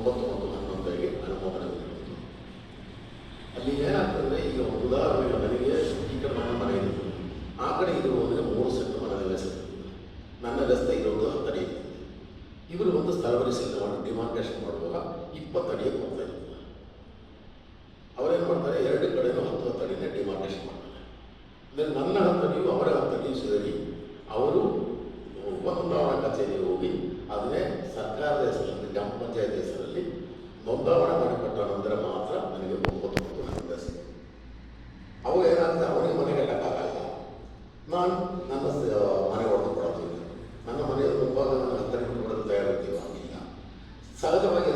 9 ಮತ್ತು 11ಗೆ ಅನುಮೋದನೆ ನೀಡುವುದು. ಅಲ್ಲಿ ಏನಾಗ್ತದೆ, ಈಗ ಒಂದು ಉದಾಹರಣೆಗೆ ನನಗೆ ಈ ಕಡೆ ನನ್ನ ಮನೆ ಇದೆ, ಆ ಕಡೆ ಇರುವುದಕ್ಕೆ 3 ಸೆಂಟ್ ಮನೆಯಲ್ಲೇ ಸಿಗ್ತದೆ, ನನ್ನ ರಸ್ತೆ ಇರುವುದು 10 ಅಡಿ ಇದೆ. ಇವರು ಒಂದು ಸ್ಥಳ ಪರಿಶೀಲನೆ ಮಾಡಿ ಡಿಮಾರ್ಕೇಶನ್ ಮಾಡುವಾಗ 20 ಅಡಿಗೆ ಕೊಡ್ತಾ ಇರ್ತದೆ. ಅವರೇನು ಮಾಡ್ತಾರೆ, 2 ಕಡೆಯೂ 10 ಅಡಿನೇ ಡಿಮಾರ್ಕೇಶನ್ ಮಾಡ್ತಾರೆ. ಅಂದರೆ ನನ್ನ 10 ಅಡಿಯು ಅವರ 10 ಅಡಿಯು ಸೇರಿ ಅವರು ನೋಂದಾವಣಾ ಕಚೇರಿಗೆ ಹೋಗಿ ಅದನ್ನೇ ಸರ್ಕಾರದ ಹೆಸರಲ್ಲಿ, ಗ್ರಾಮ ಪಂಚಾಯತ್ ಹೆಸರಲ್ಲಿ ನೋಂದಾವಣೆ ಮಾಡಿಕೊಟ್ಟ ನಂತರ ಮಾತ್ರ ನನಗೆ 9 ಮತ್ತು 11 ಸಿಗ್ತದೆ. ಅವು ಏನಾಗುತ್ತೆ, ಅವನಿಗೆ ಮನೆ ಕಟ್ಟಕ್ಕಾಗಲ್ಲ, ನಾನು ನನ್ನ ಮನೆ ಹೊಡೆದು ಕೊಡೋದಿಲ್ಲ, ನನ್ನ ಮನೆಯಲ್ಲಿ ಮುಂಭಾಗ ನನ್ನ 10 ಅಡಿ ಕೊಡೋದು ತಯಾರಿರ್ತೀವಿ. ಆಗಿಲ್ಲ, ಸಹಜವಾಗಿ